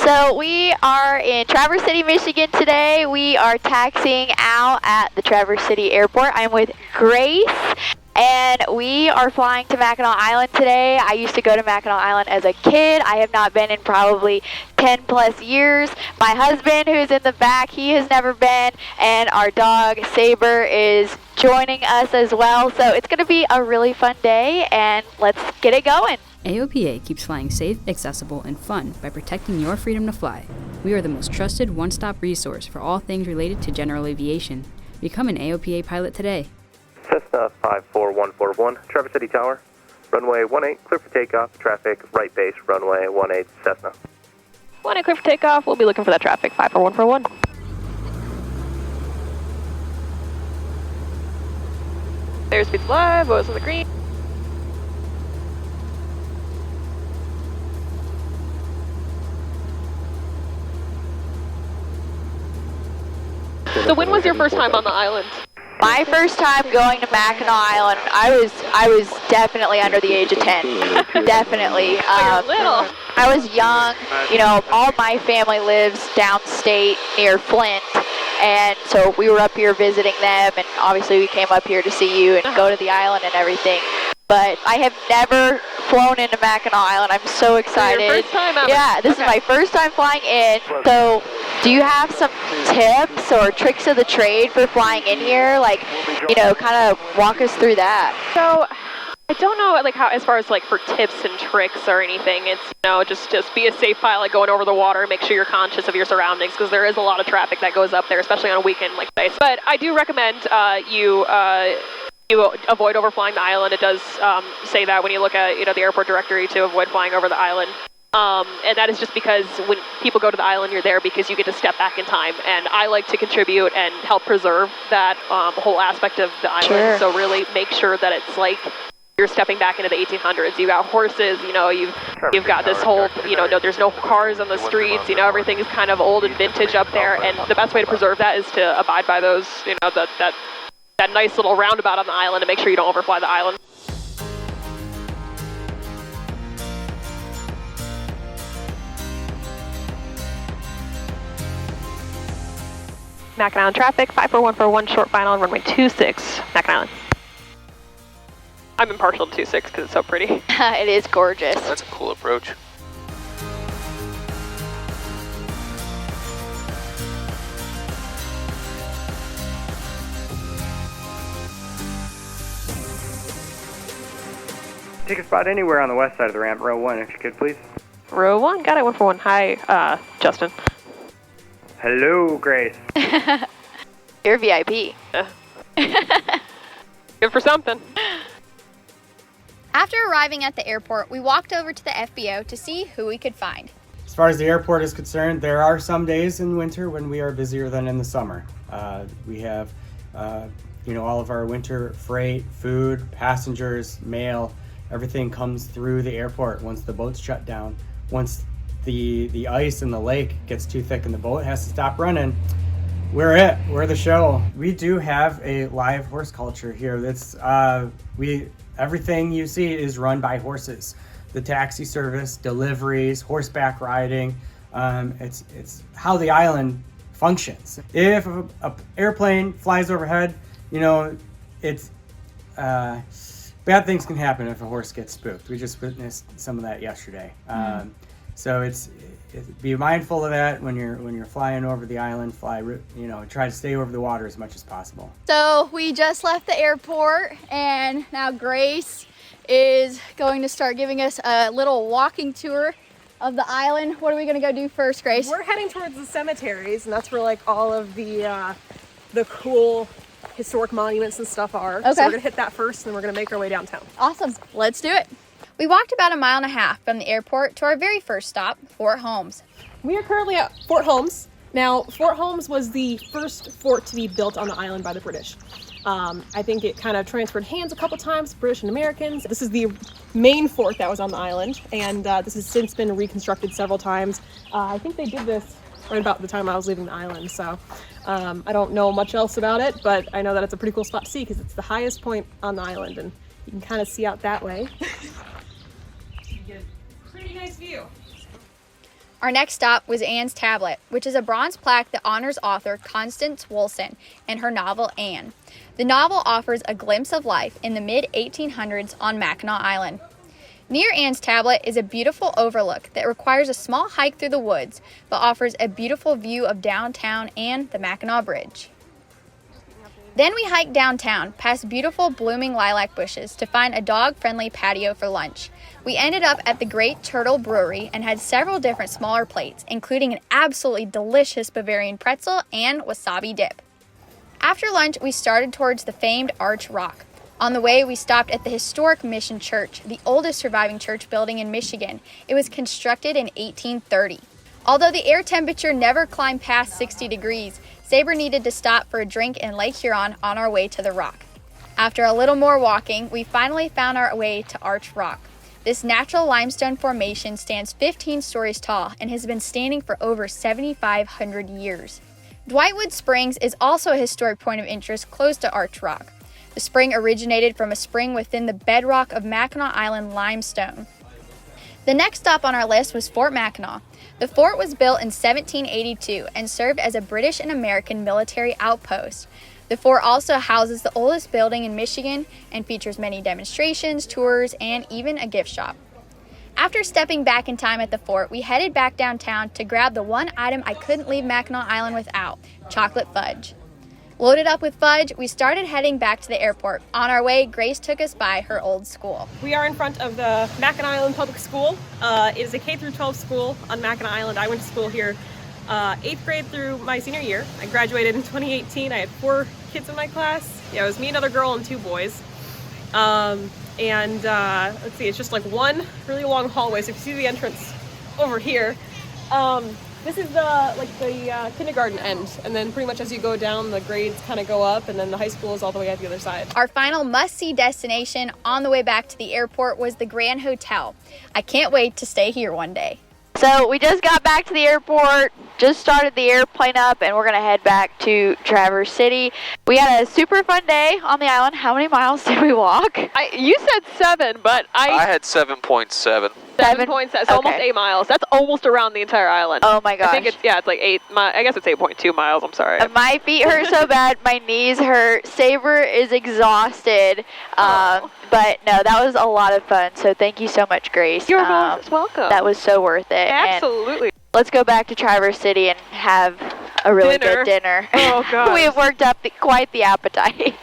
So we are in Traverse City, Michigan today. We are taxiing out at the Traverse City Airport. I'm with Grace, and we are flying to Mackinac Island today. I used to go to Mackinac Island as a kid. I have not been in probably 10 plus years. My husband, who's in the back, he has never been, and our dog Saber is joining us as well. So it's going to be a really fun day, and let's get it going. AOPA keeps flying safe, accessible, and fun by protecting your freedom to fly. We are the most trusted one-stop resource for all things related to general aviation. Become an AOPA pilot today. Cessna 54141, Traverse City Tower, runway 18, clear for takeoff, traffic, right base, runway 18, Cessna. 18, clear for takeoff, we'll be looking for that traffic, 54141. Airspeed's live, O's on the green. So when was your first time on the island? My first time going to Mackinac Island, I was definitely under the age of 10. Definitely. You're little. I was young. You know, all my family lives downstate near Flint, and so we were up here visiting them, and obviously we came up here to see you and go to the island and everything. But I have never flown into Mackinac Island. I'm so excited. Your first time ever. Yeah, this is my first time flying in. So do you have some tips or tricks of the trade for flying in here? Like, you know, kind of walk us through that. So I don't know, like, how, as far as like for tips and tricks or anything, it's, you know, just be a safe pilot going over the water, make sure you're conscious of your surroundings, because there is a lot of traffic that goes up there, especially on a weekend like today. But I do recommend you avoid overflying the island. It does say that when you look at, you know, the airport directory, to avoid flying over the island. And that is just because when people go to the island, you're there because you get to step back in time. And I like to contribute and help preserve that whole aspect of the island. Sure. So really make sure that it's like you're stepping back into the 1800s. You got horses, you know, you've got this whole, you know, there's no cars on the streets, you know, everything is kind of old and vintage up there. And the best way to preserve that is to abide by those, you know, that nice little roundabout on the island, and make sure you don't overfly the island. Mackinac Island traffic, 54141, short final, runway 26, Mackinac Island. I'm impartial to 26 because it's so pretty. It is gorgeous. That's a cool approach. Take a spot anywhere on the west side of the ramp, row 1, if you could, please. Row 1, got it, 141. Hi, Justin. Hello, Grace. You're VIP. Good for something. After arriving at the airport, we walked over to the FBO to see who we could find. As far as the airport is concerned, there are some days in winter when we are busier than in the summer. We have, you know, all of our winter freight, food, passengers, mail, everything comes through the airport once the boats shut down. Once the ice in the lake gets too thick and the boat has to stop running, we're the show. We do have a live horse culture here. That's everything you see is run by horses. The taxi service, deliveries, horseback riding, it's how the island functions. If a airplane flies overhead, you know, it's bad things can happen if a horse gets spooked. We just witnessed some of that yesterday. So be mindful of that when you're flying over the island. You know, try to stay over the water as much as possible. So we just left the airport, and now Grace is going to start giving us a little walking tour of the island. What are we going to go do first, Grace? We're heading towards the cemeteries, and that's where like all of the cool historic monuments and stuff are. Okay. So we're gonna hit that first, and then we're gonna make our way downtown. Awesome. Let's do it. We walked about 1.5 miles from the airport to our very first stop, Fort Holmes. We are currently at Fort Holmes. Now, Fort Holmes was the first fort to be built on the island by the British. I think it kind of transferred hands a couple times, British and Americans. This is the main fort that was on the island, and this has since been reconstructed several times. I think they did this right about the time I was leaving the island, so I don't know much else about it, but I know that it's a pretty cool spot to see because it's the highest point on the island, and you can kind of see out that way. You get a pretty nice view. Our next stop was Anne's Tablet, which is a bronze plaque that honors author Constance Woolson and her novel Anne. The novel offers a glimpse of life in the mid-1800s on Mackinac Island. Near Anne's Tablet is a beautiful overlook that requires a small hike through the woods, but offers a beautiful view of downtown and the Mackinac Bridge. Then we hiked downtown, past beautiful blooming lilac bushes, to find a dog-friendly patio for lunch. We ended up at the Great Turtle Brewery and had several different smaller plates, including an absolutely delicious Bavarian pretzel and wasabi dip. After lunch, we started towards the famed Arch Rock. On the way, we stopped at the historic Mission Church, the oldest surviving church building in Michigan. It was constructed in 1830. Although the air temperature never climbed past 60 degrees, Sabre needed to stop for a drink in Lake Huron on our way to the rock. After a little more walking, we finally found our way to Arch Rock. This natural limestone formation stands 15 stories tall and has been standing for over 7,500 years. Dwightwood Springs is also a historic point of interest close to Arch Rock. The spring originated from a spring within the bedrock of Mackinac Island limestone. The next stop on our list was Fort Mackinac. The fort was built in 1782 and served as a British and American military outpost. The fort also houses the oldest building in Michigan and features many demonstrations, tours, and even a gift shop. After stepping back in time at the fort, we headed back downtown to grab the one item I couldn't leave Mackinac Island without: chocolate fudge. Loaded up with fudge, we started heading back to the airport. On our way, Grace took us by her old school. We are in front of the Mackinac Island Public School. It is a K-12 school on Mackinac Island. I went to school here 8th grade through my senior year. I graduated in 2018. I had 4 kids in my class. Yeah, it was me, another girl, and 2 boys. Let's see, it's just like one really long hallway. So if you see the entrance over here, this is the kindergarten end, and then pretty much as you go down, the grades kind of go up, and then the high school is all the way at the other side. Our final must-see destination on the way back to the airport was the Grand Hotel. I can't wait to stay here one day. So we just got back to the airport, just started the airplane up, and we're going to head back to Traverse City. We had a super fun day on the island. How many miles did we walk? You said 7, but I had 7.7. 7 points. That's almost 8 miles. That's almost around the entire island. Oh my gosh. I think it's like 8. I guess it's 8.2 miles. I'm sorry. My feet hurt so bad. My knees hurt. Sabre is exhausted. But no, that was a lot of fun. So thank you so much, Grace. You're most welcome. That was so worth it. Absolutely. And let's go back to Traverse City and have a really good dinner. Oh, God. We have worked up quite the appetite.